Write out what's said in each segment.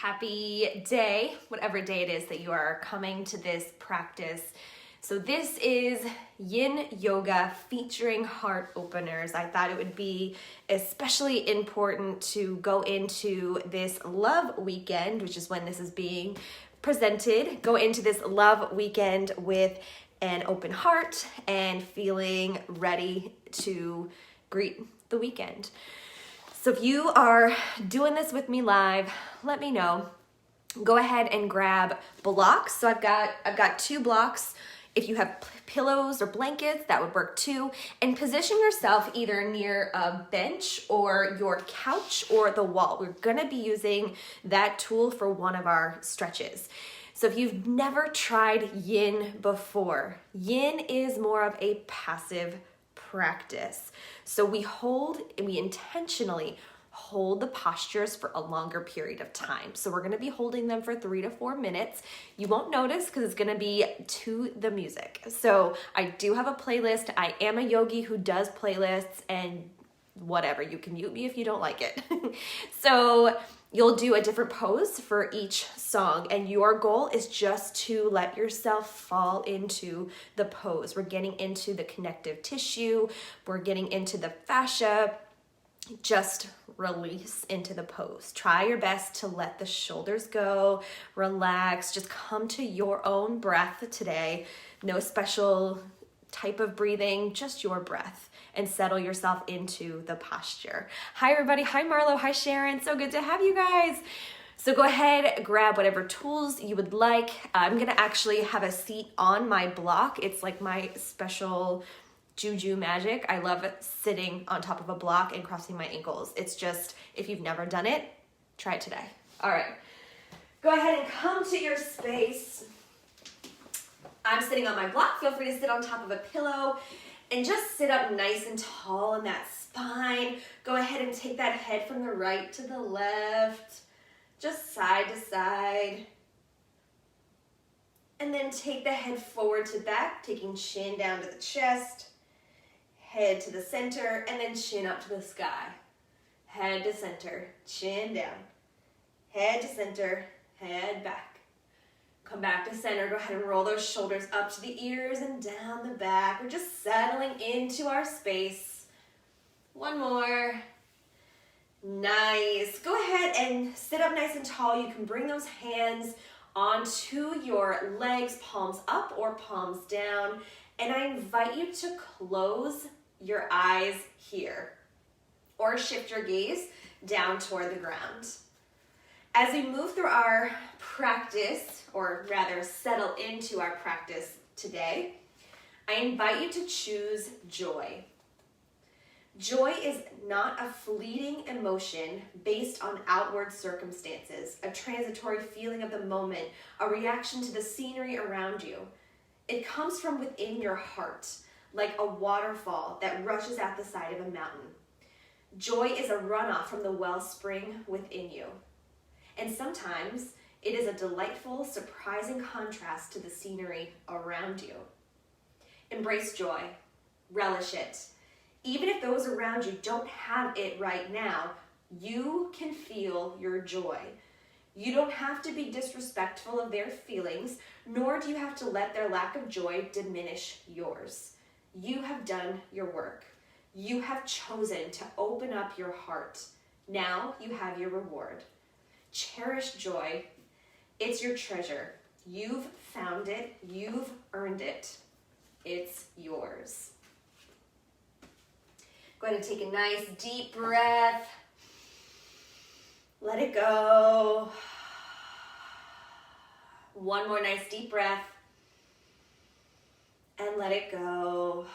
Happy day, whatever day it is that you are coming to this practice. So this is Yin Yoga featuring heart openers. I thought it would be especially important to go into this love weekend, which is when this is being presented, go into this love weekend with an open heart and feeling ready to greet the weekend. So if you are doing this with me live, let me know. Go ahead and grab blocks. So I've got 2 blocks. If you have pillows or blankets, that would work too. And position yourself either near a bench or your couch or the wall. We're gonna be using that tool for one of our stretches. So if you've never tried Yin before, Yin is more of a passive practice. So we intentionally hold the postures for a longer period of time. So we're gonna be holding them for 3 to 4 minutes. You won't notice because it's gonna be to the music. So I do have a playlist. I am a yogi who does playlists and whatever, you can mute me if you don't like it. So you'll do a different pose for each song, and your goal is just to let yourself fall into the pose. We're getting into the connective tissue, we're getting into the fascia. Just release into the pose. Try your best to let the shoulders go, relax, just come to your own breath today. No special type of breathing, just your breath, and settle yourself into the posture. Hi everybody, hi Marlo, hi Sharon, so good to have you guys. So go ahead, grab whatever tools you would like. I'm gonna actually have a seat on my block. It's like my special juju magic. I love sitting on top of a block and crossing my ankles. It's just, if you've never done it, try it today. All right, go ahead and come to your space. I'm sitting on my block. Feel free to sit on top of a pillow and just sit up nice and tall in that spine. Go ahead and take that head from the right to the left, just side to side. And then take the head forward to back, taking chin down to the chest, head to the center, and then chin up to the sky. Head to center, chin down. Head to center, head back. Come back to center. Go ahead and roll those shoulders up to the ears and down the back. We're just settling into our space. One more. Nice. Go ahead and sit up nice and tall. You can bring those hands onto your legs, palms up or palms down. And I invite you to close your eyes here or shift your gaze down toward the ground. As we move through our practice, or rather settle into our practice today, I invite you to choose joy. Joy is not a fleeting emotion based on outward circumstances, a transitory feeling of the moment, a reaction to the scenery around you. It comes from within your heart, like a waterfall that rushes out the side of a mountain. Joy is a runoff from the wellspring within you. And sometimes it is a delightful, surprising contrast to the scenery around you. Embrace joy, relish it. Even if those around you don't have it right now, you can feel your joy. You don't have to be disrespectful of their feelings, nor do you have to let their lack of joy diminish yours. You have done your work. You have chosen to open up your heart. Now you have your reward. Cherish joy. It's your treasure. You've found it. You've earned it. It's yours. Go ahead and take a nice deep breath. Let it go. One more nice deep breath. And let it go.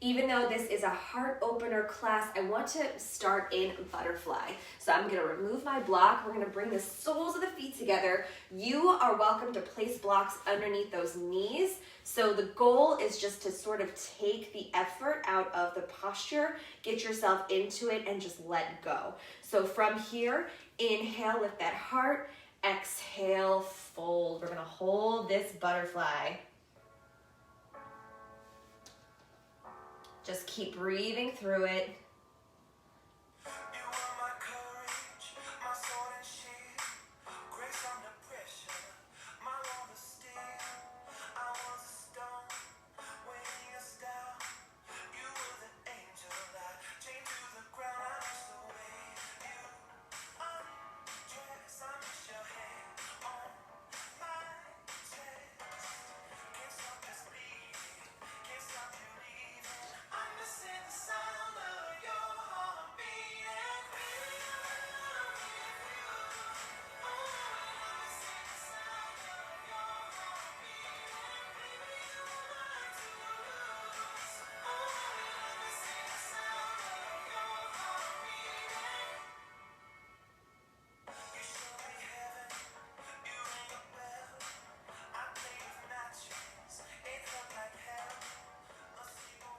Even though this is a heart opener class, I want to start in butterfly. So I'm gonna remove my block. We're gonna bring the soles of the feet together. You are welcome to place blocks underneath those knees. So the goal is just to sort of take the effort out of the posture, get yourself into it, and just let go. So from here, inhale, lift that heart. Exhale, fold. We're gonna hold this butterfly. Just keep breathing through it.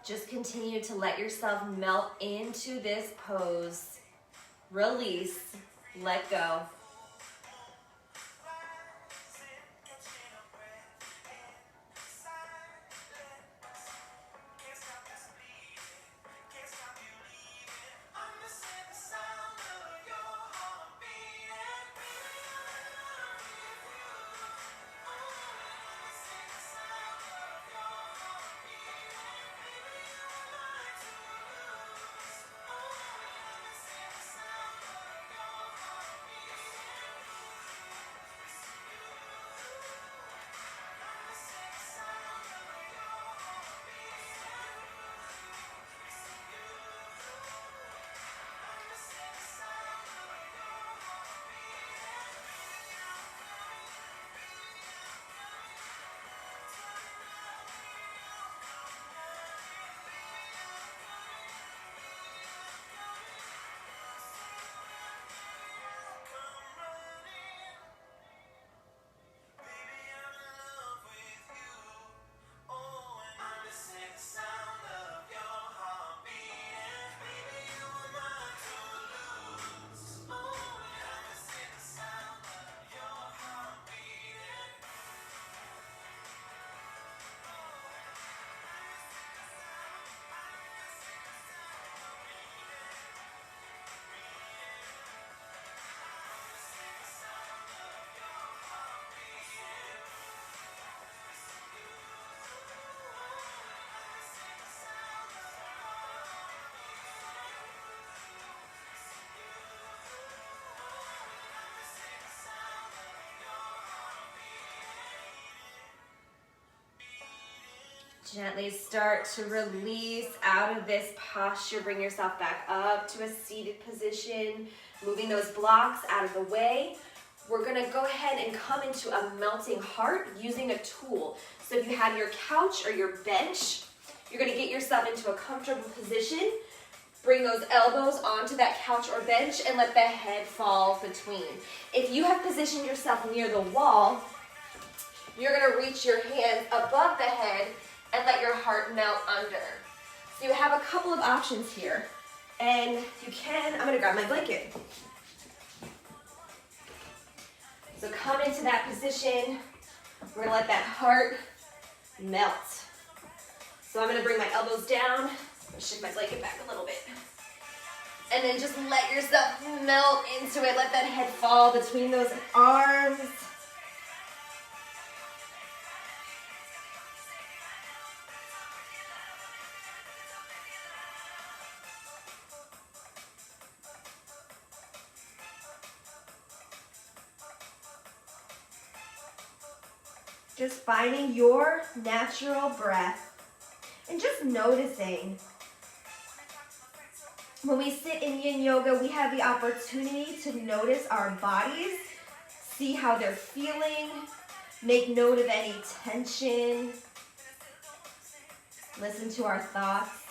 Just continue to let yourself melt into this pose. Release, let go. Gently start to release out of this posture. Bring yourself back up to a seated position, moving those blocks out of the way. We're gonna go ahead and come into a melting heart using a tool. So if you have your couch or your bench, you're gonna get yourself into a comfortable position. Bring those elbows onto that couch or bench and let the head fall between. If you have positioned yourself near the wall, you're gonna reach your hands above the head and let your heart melt under. So you have a couple of options here. And you can, I'm gonna grab my blanket. So come into that position. We're gonna let that heart melt. So I'm gonna bring my elbows down, shift my blanket back a little bit. And then just let yourself melt into it. Let that head fall between those arms. Just finding your natural breath and just noticing. When we sit in Yin Yoga, we have the opportunity to notice our bodies, see how they're feeling, make note of any tension, listen to our thoughts.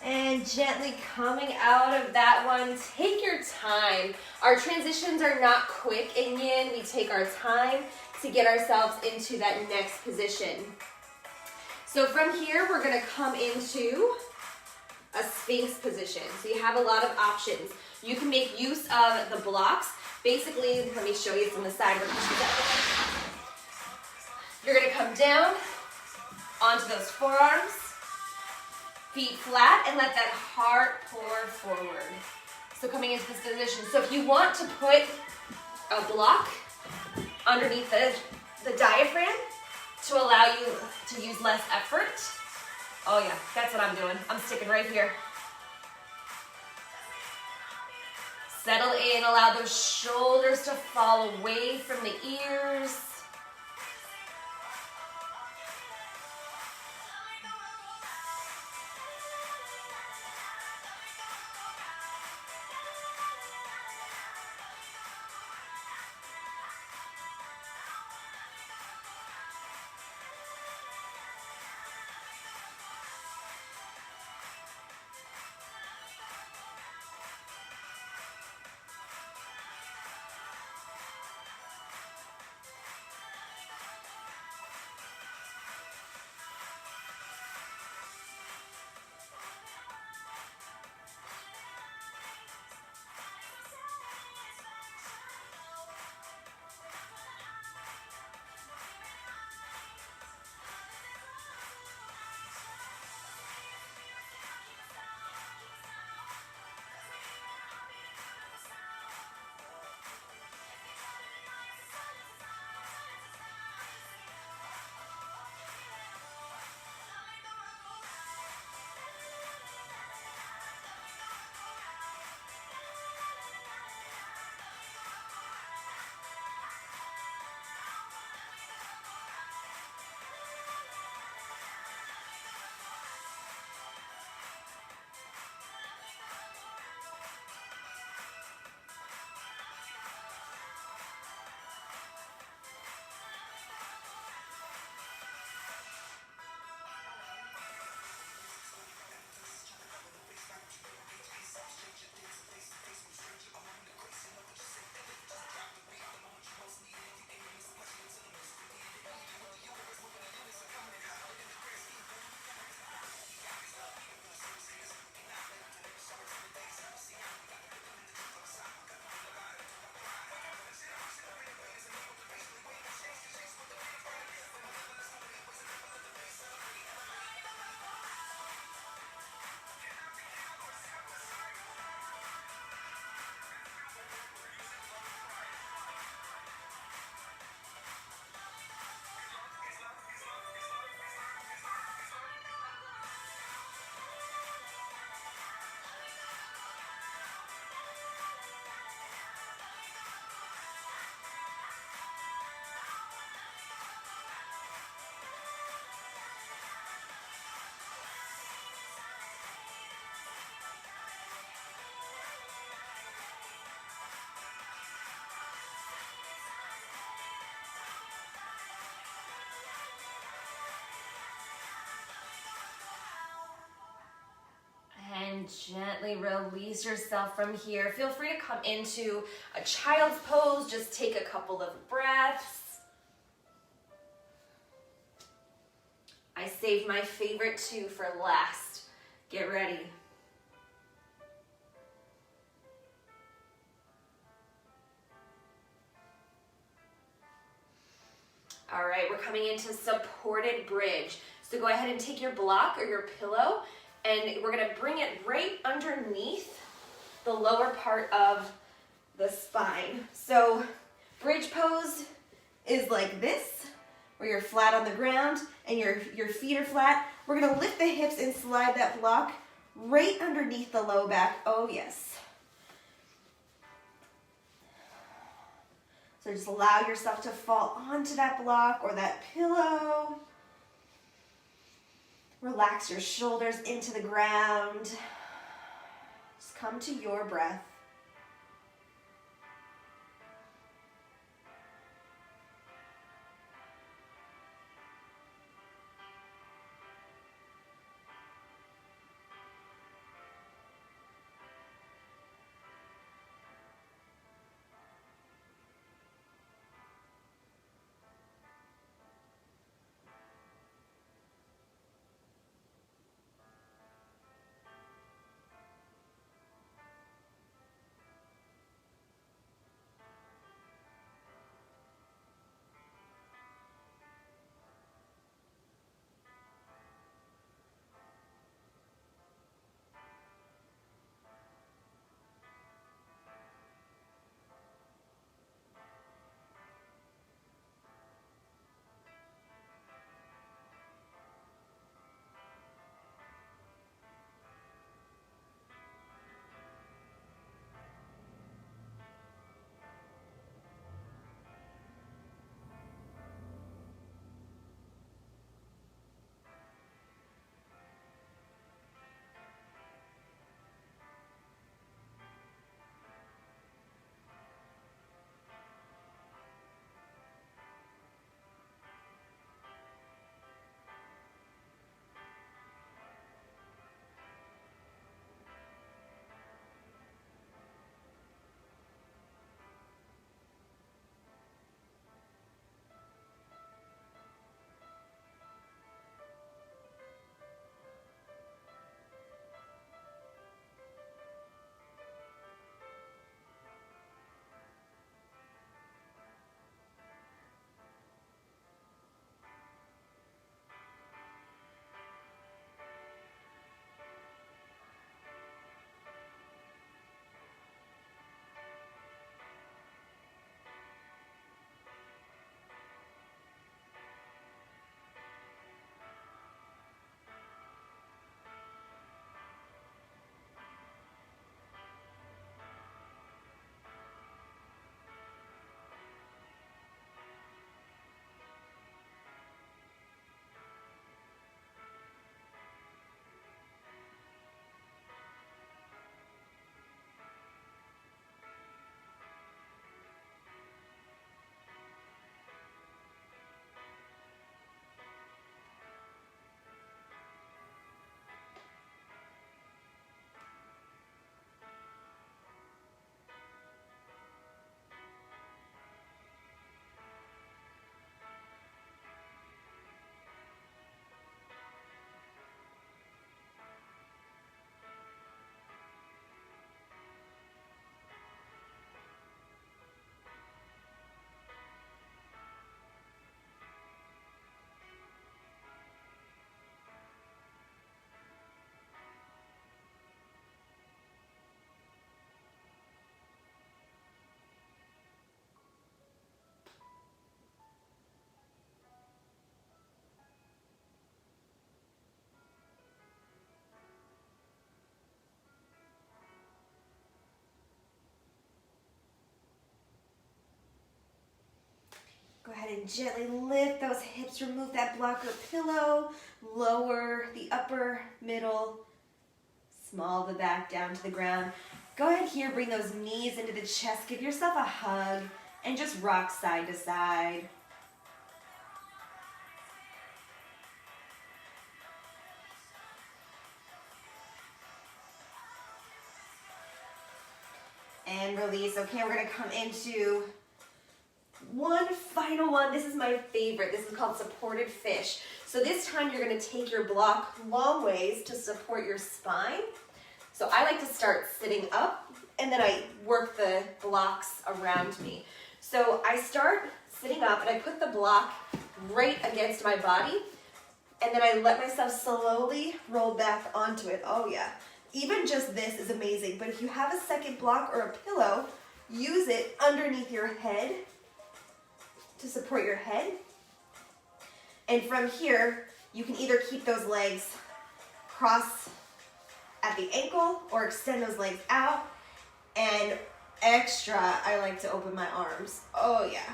And gently coming out of that one, take your time. Our transitions are not quick in Yin. We take our time to get ourselves into that next position. So from here, we're gonna come into a Sphinx position. So you have a lot of options. You can make use of the blocks. Basically, let me show you from the side. You're gonna come down onto those forearms, feet flat, and let that heart pour forward. So coming into this position. So if you want to put a block underneath the diaphragm to allow you to use less effort, oh yeah, that's what I'm doing. I'm sticking right here. Settle in, allow those shoulders to fall away from the ears. And gently release yourself from here. Feel free to come into a child's pose. Just take a couple of breaths. I saved my favorite two for last. Get ready. All right, we're coming into supported bridge. So go ahead and take your block or your pillow, and we're gonna bring it right underneath the lower part of the spine. So bridge pose is like this, where you're flat on the ground and your feet are flat. We're gonna lift the hips and slide that block right underneath the low back. Oh yes. So just allow yourself to fall onto that block or that pillow. Relax your shoulders into the ground. Just come to your breath. And gently lift those hips, remove that blocker pillow, lower the upper, middle, small the back down to the ground. Go ahead here, bring those knees into the chest, give yourself a hug, and just rock side to side. And release. Okay, we're gonna come into one final one. This is my favorite. This is called supported fish. So this time you're gonna take your block long ways to support your spine. So I like to start sitting up and then I work the blocks around me. So I start sitting up and I put the block right against my body and then I let myself slowly roll back onto it. Oh yeah, even just this is amazing. But if you have a second block or a pillow, use it underneath your head to support your head. And from here, you can either keep those legs crossed at the ankle or extend those legs out. And extra, I like to open my arms. Oh yeah,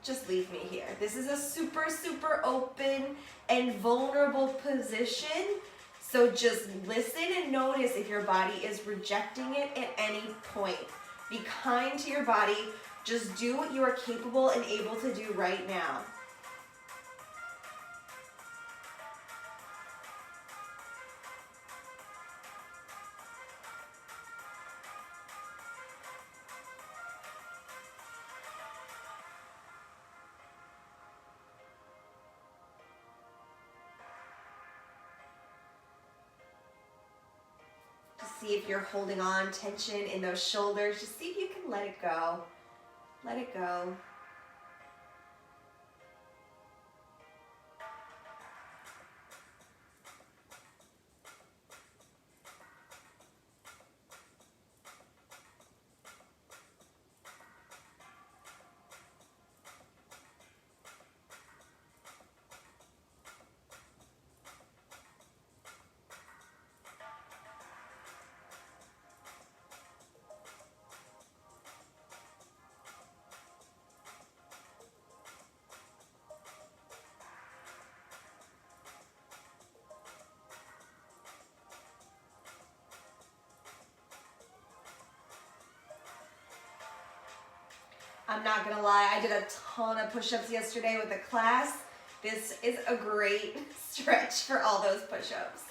just leave me here. This is a super, super open and vulnerable position. So just listen and notice if your body is rejecting it at any point. Be kind to your body. Just do what you are capable and able to do right now. Just see if you're holding on tension in those shoulders. Just see if you can let it go. Let it go. I'm not gonna lie, I did a ton of push-ups yesterday with the class. This is a great stretch for all those push-ups.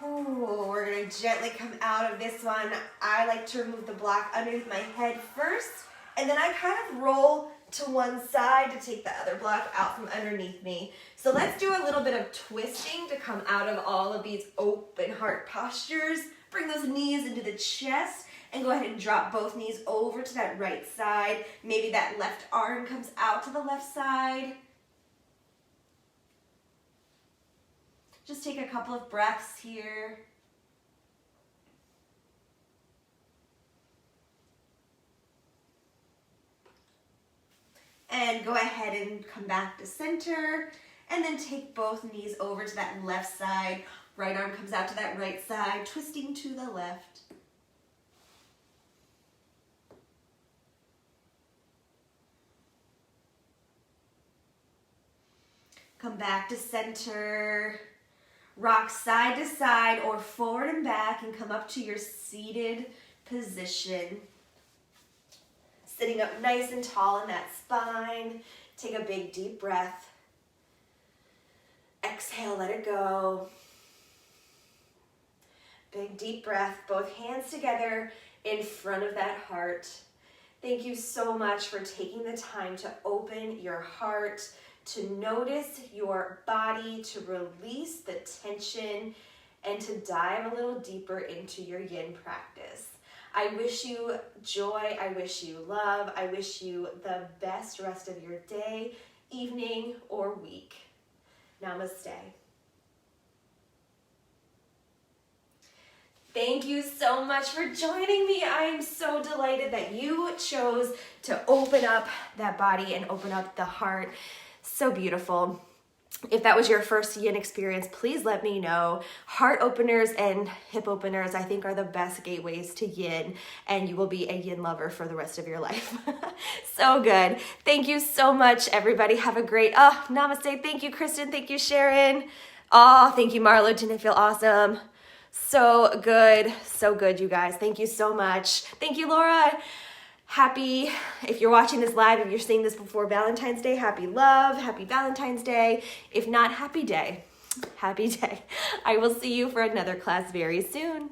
Ooh, we're gonna gently come out of this one. I like to remove the block underneath my head first, and then I kind of roll to one side to take the other block out from underneath me. So let's do a little bit of twisting to come out of all of these open heart postures. Bring those knees into the chest and go ahead and drop both knees over to that right side. Maybe that left arm comes out to the left side. Just take a couple of breaths here. And go ahead and come back to center. And then take both knees over to that left side. Right arm comes out to that right side, twisting to the left. Come back to center. Rock side to side or forward and back and come up to your seated position. Sitting up nice and tall in that spine. Take a big deep breath. Exhale, let it go. Big deep breath, both hands together in front of that heart. Thank you so much for taking the time to open your heart, to notice your body, to release the tension, and to dive a little deeper into your yin practice. I wish you joy, I wish you love, I wish you the best rest of your day, evening, or week. Namaste. Thank you so much for joining me. I am so delighted that you chose to open up that body and open up the heart. So beautiful. If that was your first yin experience, please let me know. Heart openers and hip openers, I think, are the best gateways to yin, and you will be a yin lover for the rest of your life. So good. Thank you so much, everybody. Have a great, namaste. Thank you, Kristen. Thank you, Sharon. Thank you, Marlo. Didn't it feel awesome? So good, you guys. Thank you so much. Thank you, Laura. Happy, if you're watching this live, if you're seeing this before Valentine's Day, happy love, happy Valentine's Day. If not, happy day. Happy day. I will see you for another class very soon.